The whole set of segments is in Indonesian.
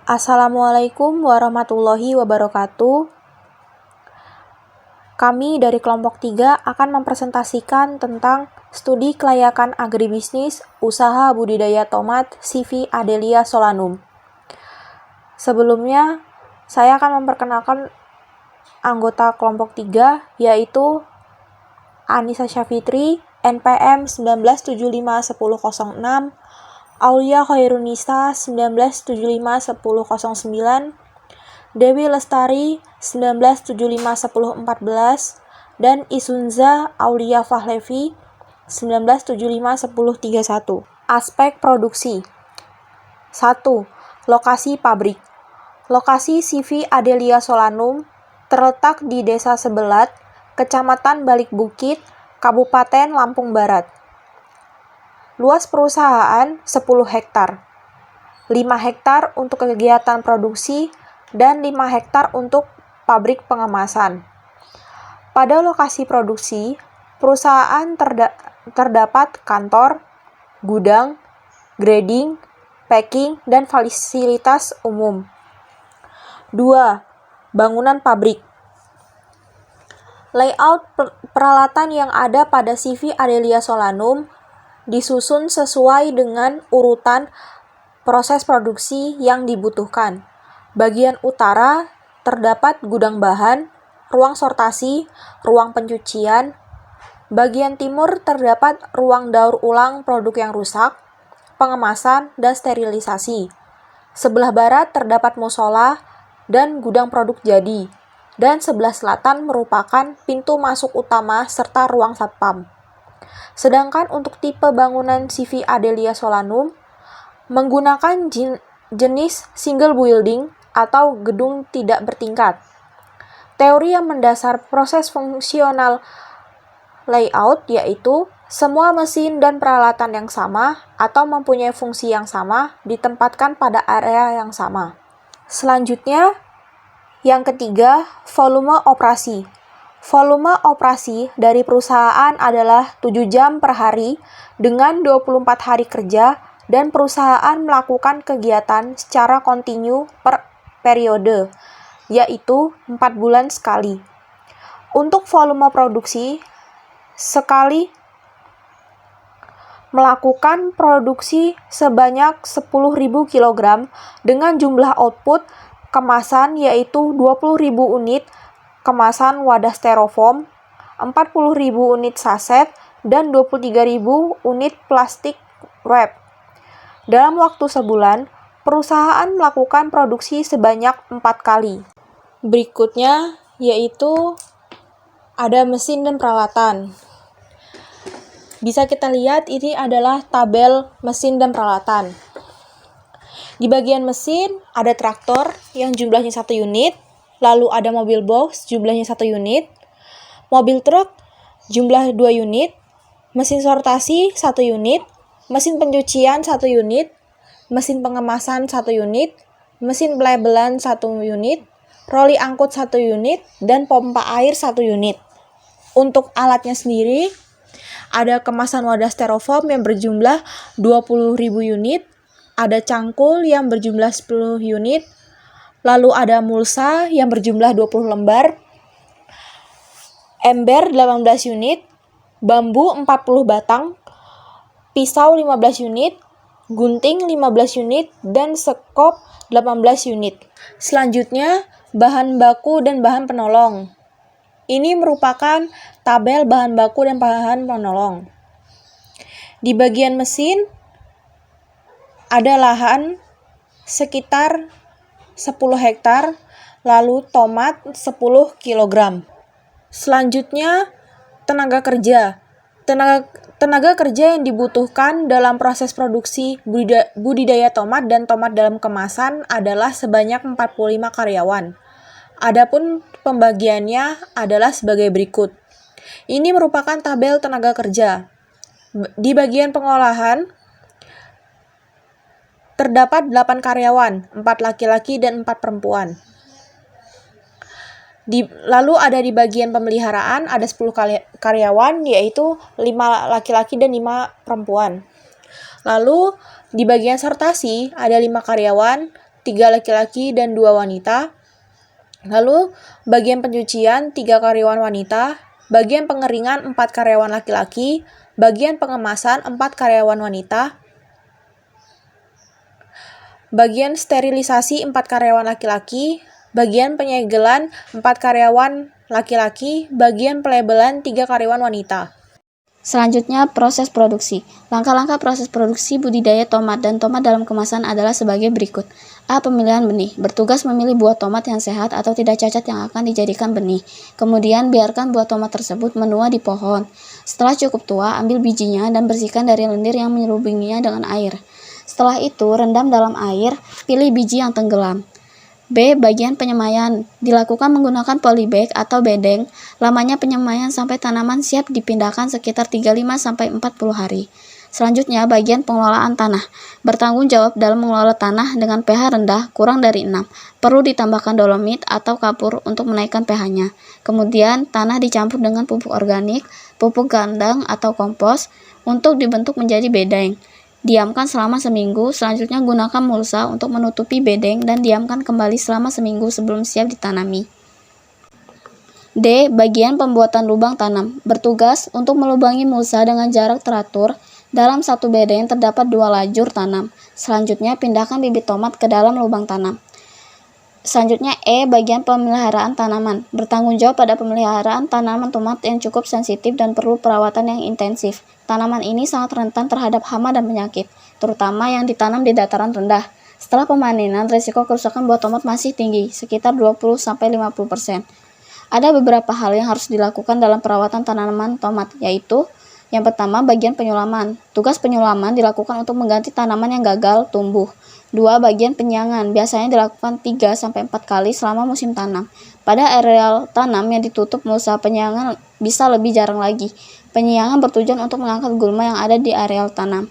Assalamualaikum warahmatullahi wabarakatuh. Kami dari kelompok 3 akan mempresentasikan tentang studi kelayakan agribisnis usaha budidaya tomat CV Adelia Solanum. Sebelumnya, saya akan memperkenalkan anggota kelompok 3, yaitu Anissa Syafitri, NPM 19751006, Aulia Khairunisa 19751009, Dewi Lestari 19751014, dan Isunza Aulia Fahlevi 19751031. Aspek produksi. 1. Lokasi pabrik. Lokasi CV Adelia Solanum terletak di Desa Sebelat, Kecamatan Balik Bukit, Kabupaten Lampung Barat. Luas perusahaan 10 hektar. 5 hektar untuk kegiatan produksi dan 5 hektar untuk pabrik pengemasan. Pada lokasi produksi, perusahaan terdapat kantor, gudang, grading, packing, dan fasilitas umum. 2. Bangunan pabrik. Layout peralatan yang ada pada CV Adelia Solanum disusun sesuai dengan urutan proses produksi yang dibutuhkan. Bagian utara terdapat gudang bahan, ruang sortasi, ruang pencucian. Bagian timur terdapat ruang daur ulang produk yang rusak, pengemasan, dan sterilisasi. Sebelah barat terdapat musola dan gudang produk jadi. Dan sebelah selatan merupakan pintu masuk utama serta ruang satpam. Sedangkan untuk tipe bangunan CV Adelia Solanum menggunakan jenis single building atau gedung tidak bertingkat. Teori yang mendasar proses fungsional layout yaitu semua mesin dan peralatan yang sama atau mempunyai fungsi yang sama ditempatkan pada area yang sama. Selanjutnya, yang ketiga, volume operasi. Volume operasi dari perusahaan adalah 7 jam per hari dengan 24 hari kerja dan perusahaan melakukan kegiatan secara kontinu per periode, yaitu 4 bulan sekali. Untuk volume produksi, sekali melakukan produksi sebanyak 10.000 kg dengan jumlah output kemasan yaitu 20.000 unit kemasan wadah styrofoam, 40.000 unit saset, dan 23.000 unit plastik wrap. Dalam waktu sebulan, perusahaan melakukan produksi sebanyak 4 kali. Berikutnya yaitu ada mesin dan peralatan. Bisa kita lihat ini adalah tabel mesin dan peralatan. Di bagian mesin ada traktor yang jumlahnya 1 unit, lalu ada mobil box jumlahnya 1 unit, mobil truk jumlah 2 unit, mesin sortasi 1 unit, mesin pencucian 1 unit, mesin pengemasan 1 unit, mesin pelabelan 1 unit, roli angkut 1 unit, dan pompa air 1 unit. Untuk alatnya sendiri, ada kemasan wadah styrofoam yang berjumlah 20.000 unit, ada cangkul yang berjumlah 10 unit, lalu ada mulsa yang berjumlah 20 lembar, ember 18 unit, bambu 40 batang, pisau 15 unit, gunting 15 unit, dan sekop 18 unit. Selanjutnya, bahan baku dan bahan penolong. Ini merupakan tabel bahan baku dan bahan penolong. Di bagian mesin, ada lahan sekitar 10 hektar, lalu tomat 10 kg. Selanjutnya, tenaga kerja. Tenaga kerja yang dibutuhkan dalam proses produksi budidaya tomat dan tomat dalam kemasan adalah sebanyak 45 karyawan. Adapun pembagiannya adalah sebagai berikut. Ini merupakan tabel tenaga kerja. Di bagian pengolahan, terdapat 8 karyawan, 4 laki-laki dan 4 perempuan. Lalu ada di bagian pemeliharaan, ada 10 karyawan, yaitu 5 laki-laki dan 5 perempuan. Lalu di bagian sortasi, ada 5 karyawan, 3 laki-laki dan 2 wanita. Lalu, bagian pencucian 3 karyawan wanita, bagian pengeringan 4 karyawan laki-laki, bagian pengemasan 4 karyawan wanita, bagian sterilisasi 4 karyawan laki-laki, bagian penyegelan 4 karyawan laki-laki, bagian pelabelan 3 karyawan wanita. Selanjutnya, proses produksi. Langkah-langkah proses produksi budidaya tomat dan tomat dalam kemasan adalah sebagai berikut. A. Pemilihan benih. Bertugas memilih buah tomat yang sehat atau tidak cacat yang akan dijadikan benih. Kemudian, biarkan buah tomat tersebut menua di pohon. Setelah cukup tua, ambil bijinya dan bersihkan dari lendir yang menyelubuminya dengan air. Setelah itu, rendam dalam air, pilih biji yang tenggelam. B. Bagian penyemaian. Dilakukan menggunakan polybag atau bedeng. Lamanya penyemaian sampai tanaman siap dipindahkan sekitar 35-40 hari. Selanjutnya, bagian pengelolaan tanah. Bertanggung jawab dalam mengelola tanah dengan pH rendah kurang dari 6. Perlu ditambahkan dolomit atau kapur untuk menaikkan pH-nya. Kemudian, tanah dicampur dengan pupuk organik, pupuk kandang atau kompos untuk dibentuk menjadi bedeng. Diamkan selama seminggu, selanjutnya gunakan mulsa untuk menutupi bedeng dan diamkan kembali selama seminggu sebelum siap ditanami. D. Bagian pembuatan lubang tanam. Bertugas untuk melubangi mulsa dengan jarak teratur. Dalam satu bedeng terdapat 2 lajur tanam. Selanjutnya, pindahkan bibit tomat ke dalam lubang tanam. Selanjutnya, E. Bagian pemeliharaan tanaman. Bertanggung jawab pada pemeliharaan tanaman tomat yang cukup sensitif dan perlu perawatan yang intensif. Tanaman ini sangat rentan terhadap hama dan penyakit, terutama yang ditanam di dataran rendah. Setelah pemanenan, risiko kerusakan buah tomat masih tinggi, sekitar 20-50%. Ada beberapa hal yang harus dilakukan dalam perawatan tanaman tomat, yaitu yang pertama, bagian penyulaman. Tugas penyulaman dilakukan untuk mengganti tanaman yang gagal tumbuh. 2. Bagian penyiangan. Biasanya dilakukan 3-4 kali selama musim tanam. Pada areal tanam yang ditutup mulsa, penyiangan bisa lebih jarang lagi. Penyiangan bertujuan untuk mengangkat gulma yang ada di areal tanam.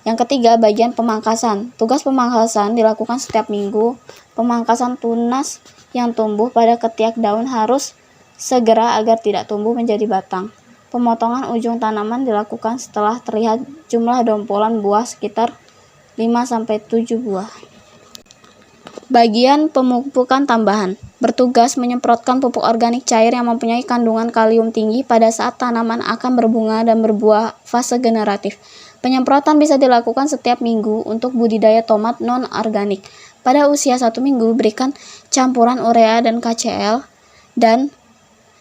Yang ketiga, bagian pemangkasan. Tugas pemangkasan dilakukan setiap minggu. Pemangkasan tunas yang tumbuh pada ketiak daun harus segera agar tidak tumbuh menjadi batang. Pemotongan ujung tanaman dilakukan setelah terlihat jumlah dompolan buah sekitar 5-7 buah. Bagian pemupukan tambahan. Bertugas menyemprotkan pupuk organik cair yang mempunyai kandungan kalium tinggi pada saat tanaman akan berbunga dan berbuah fase generatif. Penyemprotan bisa dilakukan setiap minggu untuk budidaya tomat non-organik. Pada usia 1 minggu, berikan campuran urea dan KCl dan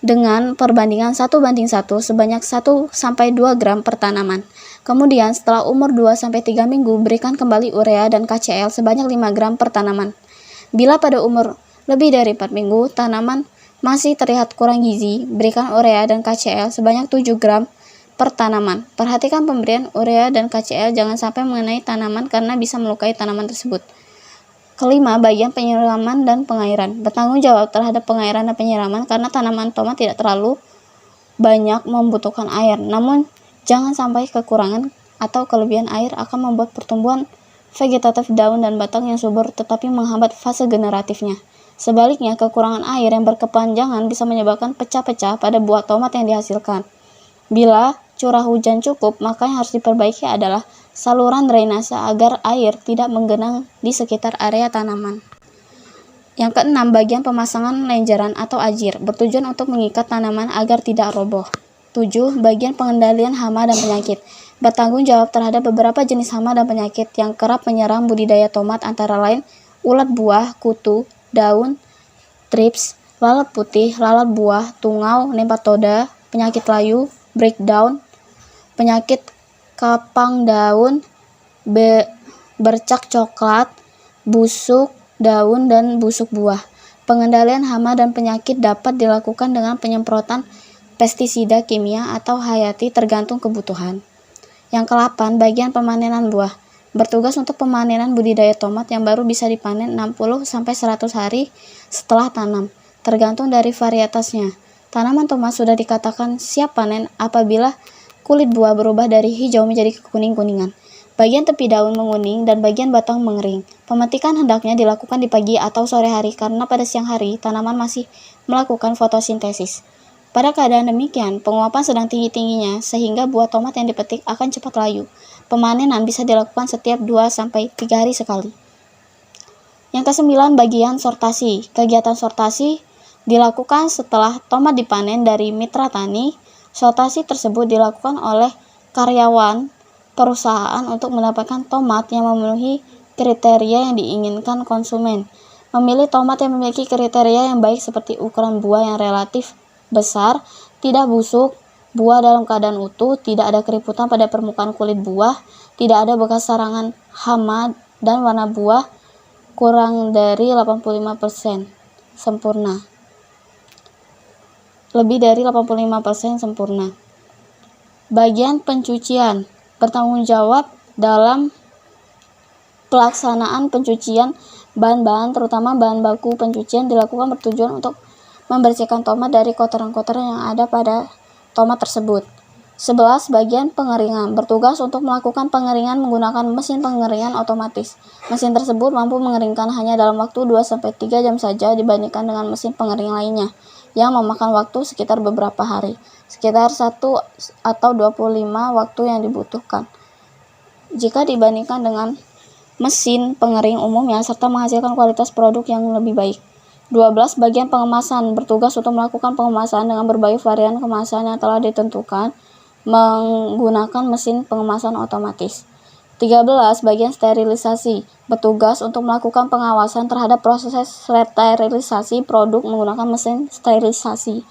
dengan perbandingan 1:1 sebanyak 1-2 gram per tanaman. Kemudian setelah umur 2-3 minggu, berikan kembali urea dan KCl sebanyak 5 gram per tanaman. Bila pada umur lebih dari 4 minggu, tanaman masih terlihat kurang gizi, berikan urea dan KCl sebanyak 7 gram per tanaman. Perhatikan pemberian urea dan KCl jangan sampai mengenai tanaman karena bisa melukai tanaman tersebut. Kelima, bagian penyiraman dan pengairan. Bertanggung jawab terhadap pengairan dan penyiraman karena tanaman tomat tidak terlalu banyak membutuhkan air. Namun, jangan sampai kekurangan atau kelebihan air akan membuat pertumbuhan vegetatif daun dan batang yang subur tetapi menghambat fase generatifnya. Sebaliknya, kekurangan air yang berkepanjangan bisa menyebabkan pecah-pecah pada buah tomat yang dihasilkan. Bila curah hujan cukup, maka yang harus diperbaiki adalah saluran drainase agar air tidak menggenang di sekitar area tanaman. Yang keenam, bagian pemasangan lenjeran atau ajir, bertujuan untuk mengikat tanaman agar tidak roboh. 7. Bagian pengendalian hama dan penyakit, bertanggung jawab terhadap beberapa jenis hama dan penyakit yang kerap menyerang budidaya tomat antara lain ulat buah, kutu, daun, trips, lalat putih, lalat buah, tungau, nematoda, penyakit layu, breakdown, penyakit kapang daun, bercak coklat, busuk daun, dan busuk buah. Pengendalian hama dan penyakit dapat dilakukan dengan penyemprotan pestisida kimia atau hayati tergantung kebutuhan. Yang ke-8, bagian pemanenan buah. Bertugas untuk pemanenan budidaya tomat yang baru bisa dipanen 60-100 hari setelah tanam, tergantung dari varietasnya. Tanaman tomat sudah dikatakan siap panen apabila kulit buah berubah dari hijau menjadi kekuning-kuningan. Bagian tepi daun menguning dan bagian batang mengering. Pemetikan hendaknya dilakukan di pagi atau sore hari karena pada siang hari tanaman masih melakukan fotosintesis. Pada keadaan demikian, penguapan sedang tinggi-tingginya sehingga buah tomat yang dipetik akan cepat layu. Pemanenan bisa dilakukan setiap 2-3 hari sekali. Yang ke-9, bagian sortasi. Kegiatan sortasi dilakukan setelah tomat dipanen dari mitra tani. Sortasi tersebut dilakukan oleh karyawan perusahaan untuk mendapatkan tomat yang memenuhi kriteria yang diinginkan konsumen. Memilih tomat yang memiliki kriteria yang baik seperti ukuran buah yang relatif besar, tidak busuk, buah dalam keadaan utuh, tidak ada keriputan pada permukaan kulit buah, tidak ada bekas sarangan hama, dan warna buah kurang dari 85% sempurna. Lebih dari 85% sempurna. Bagian pencucian bertanggung jawab dalam pelaksanaan pencucian bahan-bahan, terutama bahan baku pencucian dilakukan bertujuan untuk membersihkan tomat dari kotoran-kotoran yang ada pada tomat tersebut. 11. Bagian pengeringan bertugas untuk melakukan pengeringan menggunakan mesin pengeringan otomatis. Mesin tersebut mampu mengeringkan hanya dalam waktu 2-3 jam saja dibandingkan dengan mesin pengering lainnya yang memakan waktu sekitar beberapa hari, sekitar 1 atau 25 waktu yang dibutuhkan jika dibandingkan dengan mesin pengering umumnya, serta menghasilkan kualitas produk yang lebih baik. 12. Bagian pengemasan bertugas untuk melakukan pengemasan dengan berbagai varian kemasan yang telah ditentukan menggunakan mesin pengemasan otomatis. 13. Bagian sterilisasi bertugas untuk melakukan pengawasan terhadap proses sterilisasi produk menggunakan mesin sterilisasi.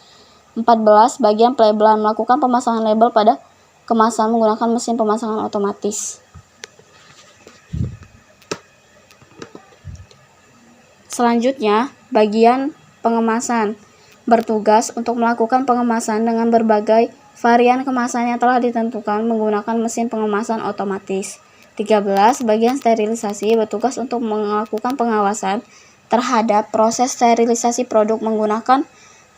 14. Bagian pelabelan melakukan pemasangan label pada kemasan menggunakan mesin pemasangan otomatis. Selanjutnya, bagian pengemasan bertugas untuk melakukan pengemasan dengan berbagai varian kemasan yang telah ditentukan menggunakan mesin pengemasan otomatis. 13. Bagian sterilisasi bertugas untuk melakukan pengawasan terhadap proses sterilisasi produk menggunakan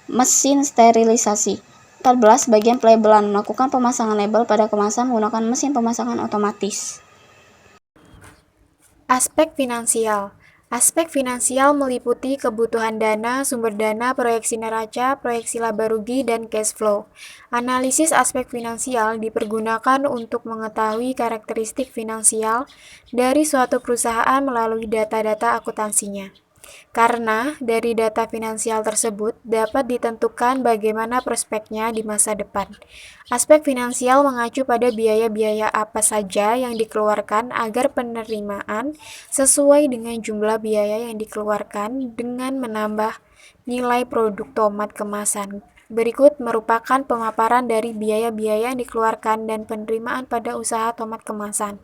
mesin sterilisasi. 14. Bagian pelabelan melakukan pemasangan label pada kemasan menggunakan mesin pemasangan otomatis. Aspek finansial. Aspek finansial meliputi kebutuhan dana, sumber dana, proyeksi neraca, proyeksi laba rugi, dan cash flow. Analisis aspek finansial dipergunakan untuk mengetahui karakteristik finansial dari suatu perusahaan melalui data-data akuntansinya. Karena dari data finansial tersebut dapat ditentukan bagaimana prospeknya di masa depan. Aspek finansial mengacu pada biaya-biaya apa saja yang dikeluarkan agar penerimaan sesuai dengan jumlah biaya yang dikeluarkan dengan menambah nilai produk tomat kemasan. Berikut merupakan pemaparan dari biaya-biaya yang dikeluarkan dan penerimaan pada usaha tomat kemasan.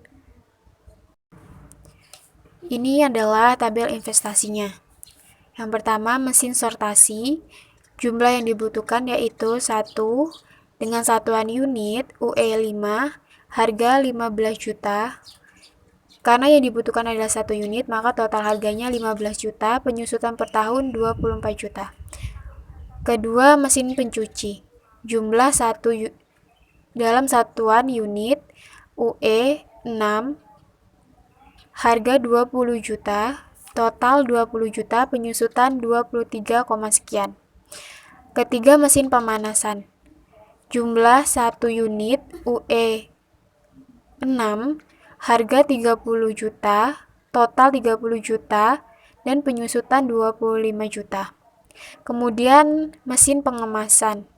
Ini adalah tabel investasinya. Yang pertama, mesin sortasi. Jumlah yang dibutuhkan yaitu 1 dengan satuan unit UE5, harga 15 juta. Karena yang dibutuhkan adalah 1 unit, maka total harganya 15 juta, penyusutan per tahun 24 juta. Kedua, mesin pencuci. Jumlah 1 dalam satuan unit UE6, harga 20 juta, total 20 juta, penyusutan 23, sekian. Ketiga, mesin pemanasan. Jumlah 1 unit UE6, harga 30 juta, total 30 juta, dan penyusutan 25 juta. Kemudian, mesin pengemasan.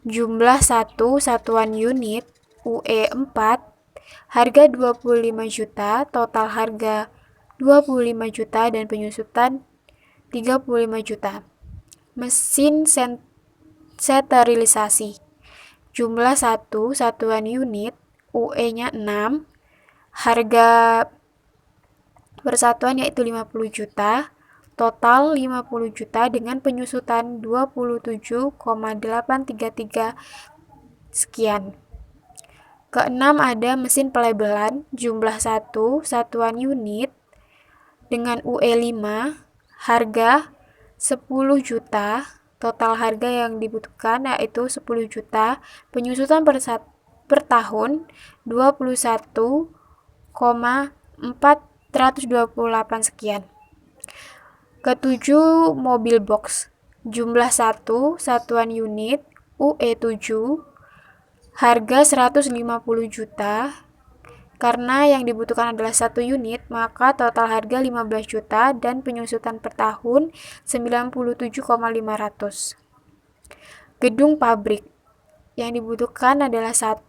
Jumlah 1 satuan unit UE4, harga 25 juta, total harga 25 juta, dan penyusutan 35 juta. Mesin sterilisasi. Jumlah 1 satuan unit UE-nya 6, harga persatuan yaitu 50 juta, total 50 juta dengan penyusutan 27,833 sekian. Keenam, ada mesin pelabelan. Jumlah 1 satuan unit dengan UE5, harga 10 juta, total harga yang dibutuhkan yaitu 10 juta, penyusutan per tahun 21,428 sekian. Ketujuh, mobil box. Jumlah 1 satuan unit UE7, harga 150 juta, Karena yang dibutuhkan adalah 1 unit, maka total harga 15 juta dan penyusutan per tahun 97,500. Gedung pabrik. Yang dibutuhkan adalah 1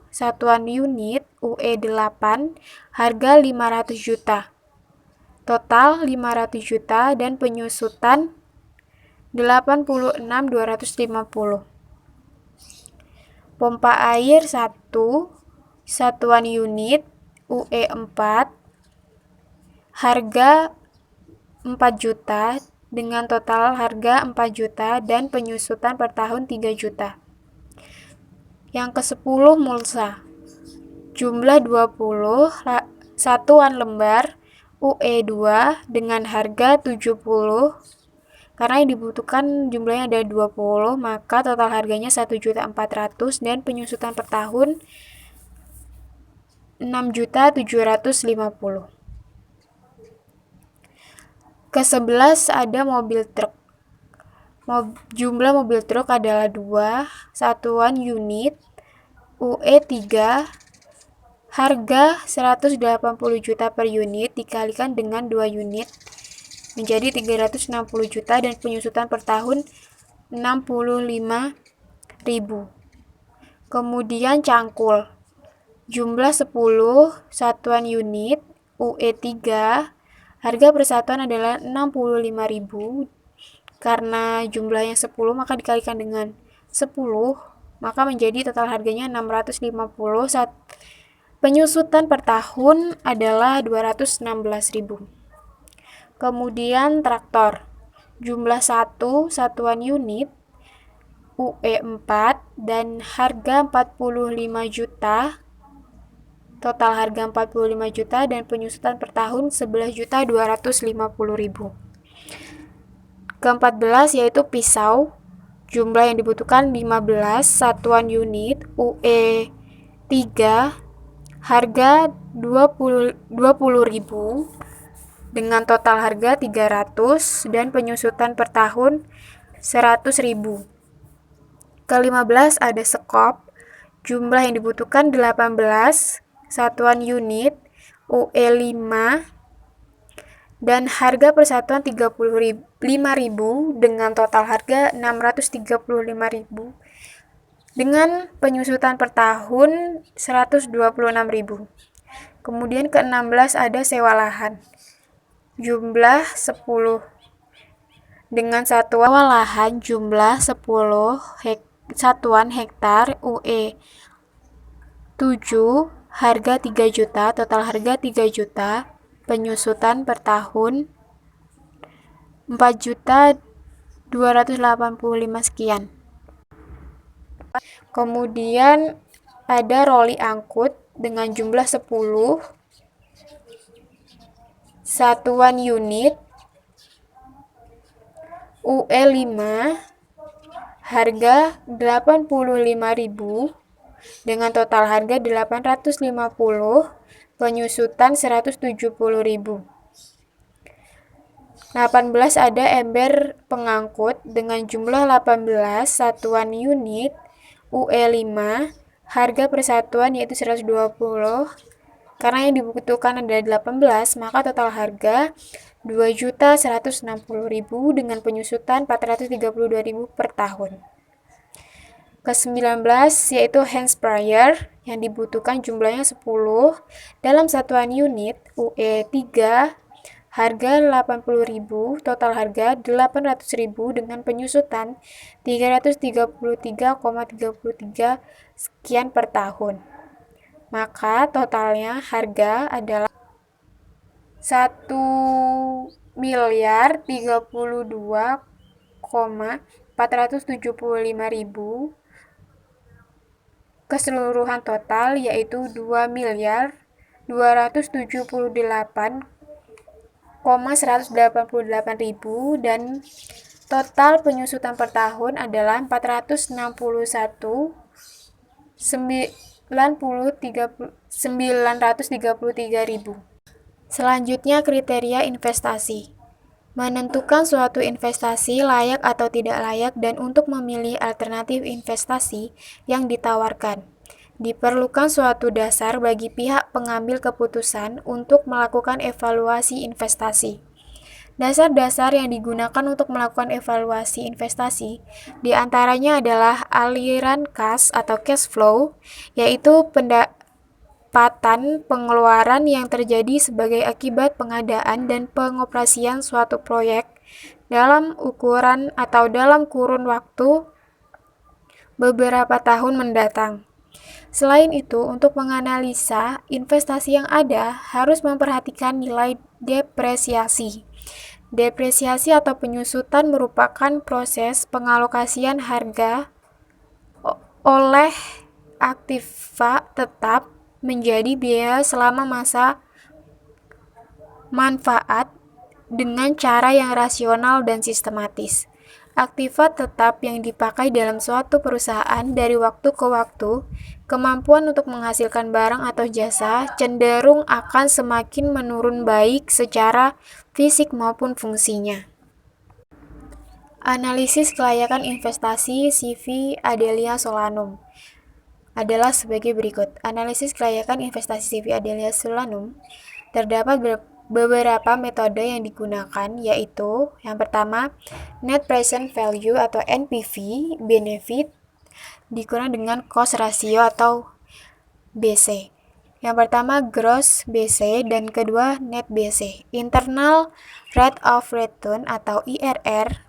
satuan unit UE8, harga 500 juta. Total 500 juta dan penyusutan 86.250. Pompa air 1 satuan unit UE4, harga 4 juta dengan total harga 4 juta dan penyusutan per tahun 3 juta. Yang ke-10 mulsa. Jumlah 20 satuan lembar UE2 dengan harga 70. Karena yang dibutuhkan jumlahnya ada 20, maka total harganya 1.400.000 dan penyusutan per tahun 6.750.000. Ke-11 ada mobil truk. Jumlah mobil truk adalah 2 satuan unit UE3, harga 180 juta per unit dikalikan dengan 2 unit menjadi 360 juta dan penyusutan per tahun 65.000. Kemudian cangkul. Jumlah 10 satuan unit UE3, harga per satuan adalah 65.000. Karena jumlahnya 10 maka dikalikan dengan 10, maka menjadi total harganya 650. Penyusutan per tahun adalah 216.000. Kemudian traktor. Jumlah 1 satuan unit UE4 dan harga 45 juta. Total harga 45 juta dan penyusutan per tahun 11.250.000. Ke-14 yaitu pisau. Jumlah yang dibutuhkan 15 satuan unit UE3, harga 20.000 dengan total harga 300 dan penyusutan per tahun 100.000. Ke-15 ada sekop. Jumlah yang dibutuhkan 18 satuan unit UE5 dan harga per satuan 35.000 dengan total harga 635.000 dengan penyusutan per tahun 126.000. Kemudian ke-16 ada sewa lahan. Jumlah 10 dengan satuan lahan jumlah 10 satuan hektar UE7, harga 3 juta, total harga 3 juta, penyusutan per tahun 4.285 sekian. Kemudian ada roli angkut dengan jumlah 10 satuan unit UE5, harga 85.000 dengan total harga 850, penyusutan 170.000. 18 ada ember pengangkut dengan jumlah 18 satuan unit UE5, harga per satuan yaitu 120. Karena yang dibutuhkan ada 18, maka total harga 2.160.000 dengan penyusutan 432.000 per tahun. Ke-19 yaitu hand sprayer yang dibutuhkan jumlahnya 10 dalam satuan unit UE3, harga 80.000, total harga 800.000 dengan penyusutan 333,33 sekian per tahun. Maka totalnya harga adalah 1.032.475.000 keseluruhan total yaitu 2.278.188.000 dan total penyusutan per tahun adalah 461.933.000. Selanjutnya kriteria investasi. Menentukan suatu investasi layak atau tidak layak dan untuk memilih alternatif investasi yang ditawarkan. Diperlukan suatu dasar bagi pihak pengambil keputusan untuk melakukan evaluasi investasi. Dasar-dasar yang digunakan untuk melakukan evaluasi investasi diantaranya adalah aliran kas atau cash flow, yaitu pendapatan pengeluaran yang terjadi sebagai akibat pengadaan dan pengoperasian suatu proyek dalam ukuran atau dalam kurun waktu beberapa tahun mendatang. Selain itu, untuk menganalisa investasi yang ada, harus memperhatikan nilai depresiasi. Depresiasi atau penyusutan merupakan proses pengalokasian harga oleh aktiva tetap menjadi biaya selama masa manfaat dengan cara yang rasional dan sistematis. Aktiva tetap yang dipakai dalam suatu perusahaan dari waktu ke waktu, kemampuan untuk menghasilkan barang atau jasa cenderung akan semakin menurun baik secara fisik maupun fungsinya. Analisis kelayakan investasi CV Adelia Solanum adalah sebagai berikut. Analisis kelayakan investasi CV Adelia Solanum terdapat beberapa metode yang digunakan, yaitu yang pertama, Net Present Value atau NPV, benefit, dikurang dengan cost ratio atau BC. Yang pertama gross BC dan kedua net BC. Internal Rate of Return atau IRR,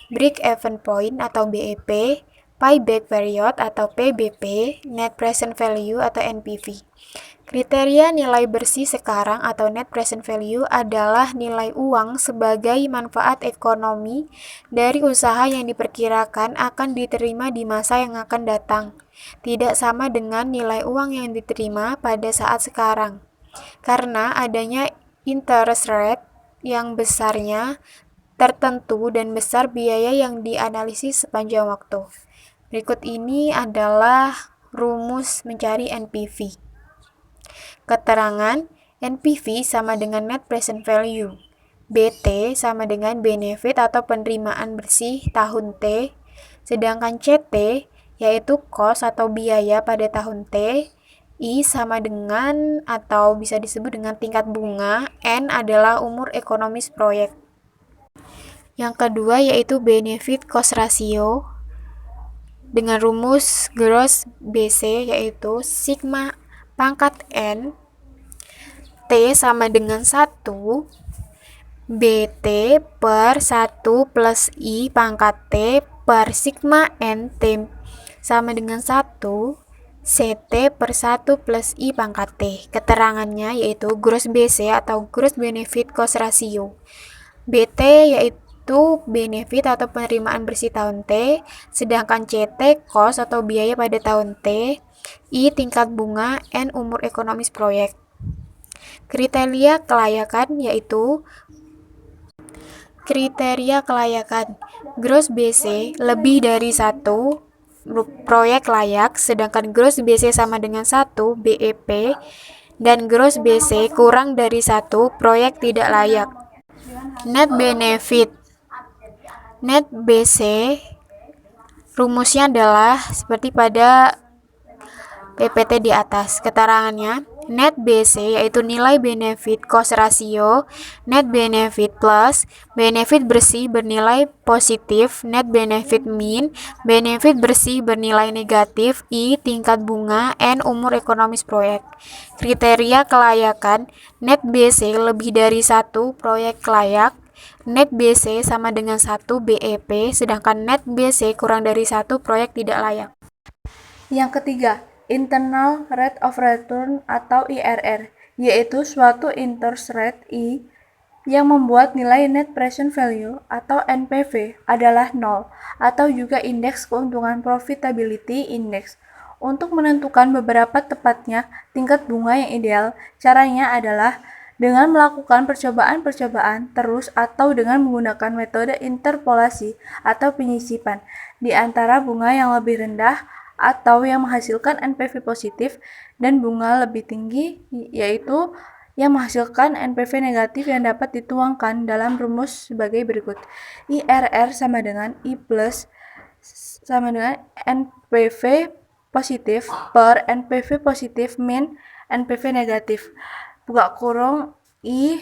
Break Even Point atau BEP, Payback Period atau PBP, Net Present Value atau NPV. Kriteria nilai bersih sekarang atau net present value adalah nilai uang sebagai manfaat ekonomi dari usaha yang diperkirakan akan diterima di masa yang akan datang. Tidak sama dengan nilai uang yang diterima pada saat sekarang, karena adanya interest rate yang besarnya tertentu dan besar biaya yang dianalisis sepanjang waktu. Berikut ini adalah rumus mencari NPV. Keterangan NPV sama dengan Net Present Value. BT sama dengan benefit atau penerimaan bersih tahun T. Sedangkan CT yaitu cost atau biaya pada tahun T. I sama dengan atau bisa disebut dengan tingkat bunga. N adalah umur ekonomis proyek. Yang kedua yaitu benefit cost ratio dengan rumus gross BC yaitu sigma pangkat N T sama dengan 1 BT per 1 plus I pangkat T per sigma N T sama dengan 1 CT per 1 plus I pangkat T. Keterangannya yaitu gross BC atau gross benefit cost ratio. BT yaitu benefit atau penerimaan bersih tahun T, sedangkan CT cost atau biaya pada tahun T, I tingkat bunga, N umur ekonomis proyek. Kriteria kelayakan yaitu kriteria kelayakan gross BC lebih dari 1 proyek layak, sedangkan gross BC sama dengan 1 BEP dan gross BC kurang dari 1 proyek tidak layak. Net benefit. Net BC rumusnya adalah seperti pada PPT di atas. Keterangannya, net BC yaitu nilai benefit cost ratio, net benefit plus, benefit bersih bernilai positif, net benefit min, benefit bersih bernilai negatif, I tingkat bunga, N umur ekonomis proyek. Kriteria kelayakan, net BC lebih dari 1 proyek layak, net BC sama dengan 1 BEP, sedangkan net BC kurang dari 1 proyek tidak layak. Yang ketiga, Internal Rate of Return atau IRR, yaitu suatu interest rate I yang membuat nilai Net Present Value atau NPV adalah 0, atau juga indeks keuntungan Profitability Index. Untuk menentukan beberapa tepatnya tingkat bunga yang ideal, caranya adalah dengan melakukan percobaan-percobaan terus atau dengan menggunakan metode interpolasi atau penyisipan di antara bunga yang lebih rendah atau yang menghasilkan NPV positif dan bunga lebih tinggi yaitu yang menghasilkan NPV negatif yang dapat dituangkan dalam rumus sebagai berikut. IRR sama dengan I plus sama dengan NPV positif per NPV positif min NPV negatif, buka kurung I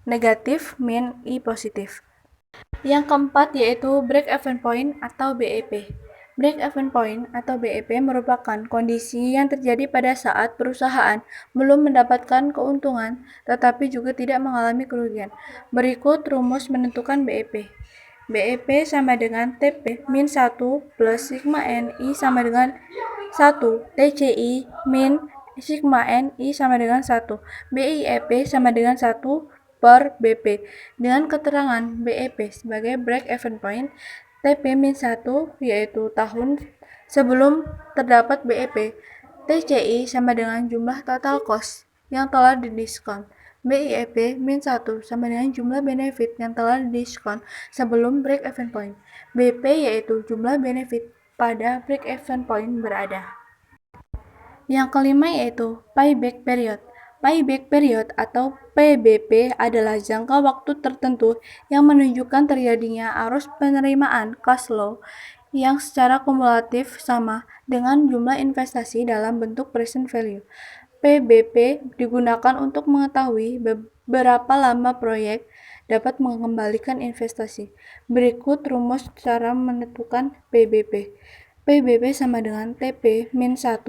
negatif min I positif. Yang keempat yaitu break-even point atau BEP. Break-even point atau BEP merupakan kondisi yang terjadi pada saat perusahaan belum mendapatkan keuntungan tetapi juga tidak mengalami kerugian. Berikut rumus menentukan BEP. BEP sama dengan TP min 1 plus sigma NI sama dengan 1. TCI min sigma NI sama dengan 1. BIEP sama dengan 1 per BP. Dengan keterangan BEP sebagai break-even point, TP-1 yaitu tahun sebelum terdapat BEP. TCI sama dengan jumlah total cost yang telah didiskon. BIEP-1 sama dengan jumlah benefit yang telah didiskon sebelum break-even point. BP yaitu jumlah benefit pada break-even point berada. Yang kelima yaitu payback period. Payback period atau PBP adalah jangka waktu tertentu yang menunjukkan terjadinya arus penerimaan cash flow yang secara kumulatif sama dengan jumlah investasi dalam bentuk present value. PBP digunakan untuk mengetahui berapa lama proyek dapat mengembalikan investasi. Berikut rumus cara menentukan PBP. PBP sama dengan TP min 1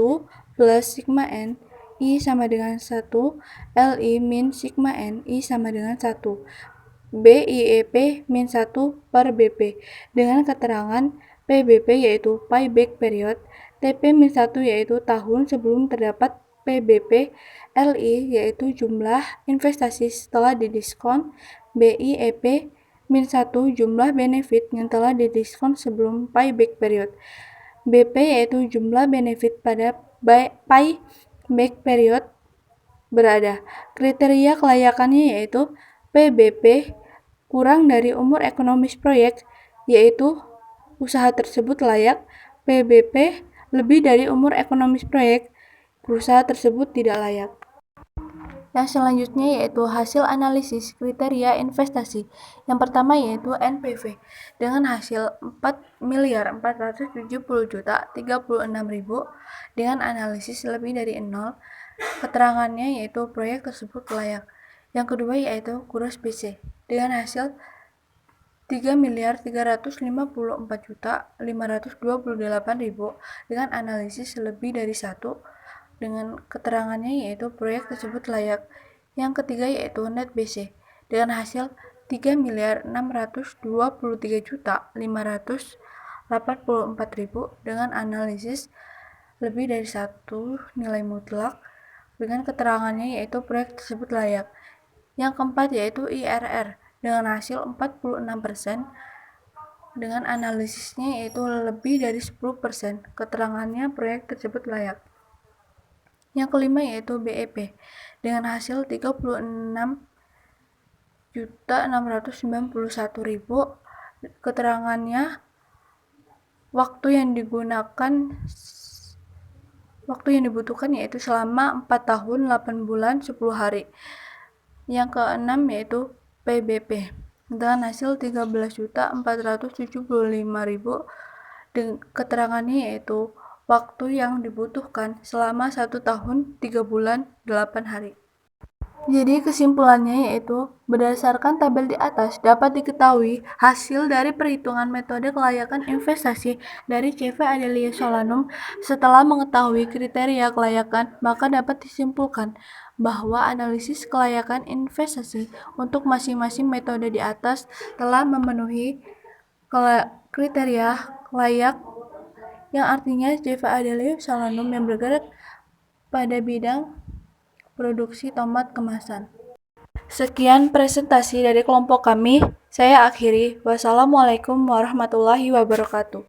plus sigma N I sama dengan 1, LI min sigma N I sama dengan 1, BIEP min 1 per BP, dengan keterangan PBP yaitu payback period, TP min 1 yaitu tahun sebelum terdapat PBP, LI yaitu jumlah investasi setelah didiskon, BIEP min 1 jumlah benefit yang telah didiskon sebelum payback period, BP yaitu jumlah benefit pada payback period berada. Kriteria kelayakannya yaitu PBP kurang dari umur ekonomis proyek, yaitu usaha tersebut layak. PBP lebih dari umur ekonomis proyek, usaha tersebut tidak layak. Yang selanjutnya yaitu hasil analisis kriteria investasi. Yang pertama yaitu NPV dengan hasil 4.470.036.000 dengan analisis lebih dari 0. Keterangannya yaitu proyek tersebut layak. Yang kedua yaitu kurus BC dengan hasil 3.354.528.000 dengan analisis lebih dari 1. Dengan keterangannya yaitu proyek tersebut layak. Yang ketiga yaitu net BC dengan hasil 3.623.584.000 dengan analisis lebih dari 1 nilai mutlak. Dengan keterangannya yaitu proyek tersebut layak. Yang keempat yaitu IRR dengan hasil 46% dengan analisisnya yaitu lebih dari 10%. Keterangannya proyek tersebut layak. Yang kelima yaitu BEP dengan hasil 36.691.000. Keterangannya waktu yang dibutuhkan yaitu selama 4 tahun 8 bulan 10 hari. Yang keenam yaitu PBP dengan hasil 13.475.000. Keterangannya yaitu waktu yang dibutuhkan selama 1 tahun 3 bulan 8 hari. Jadi kesimpulannya yaitu berdasarkan tabel di atas dapat diketahui hasil dari perhitungan metode kelayakan investasi dari CV Adelia Solanum. Setelah mengetahui kriteria kelayakan, maka dapat disimpulkan bahwa analisis kelayakan investasi untuk masing-masing metode di atas telah memenuhi kriteria layak, yang artinya CV Adelia Solanum yang bergerak pada bidang produksi tomat kemasan. Sekian presentasi dari kelompok kami. Saya akhiri. Wassalamualaikum warahmatullahi wabarakatuh.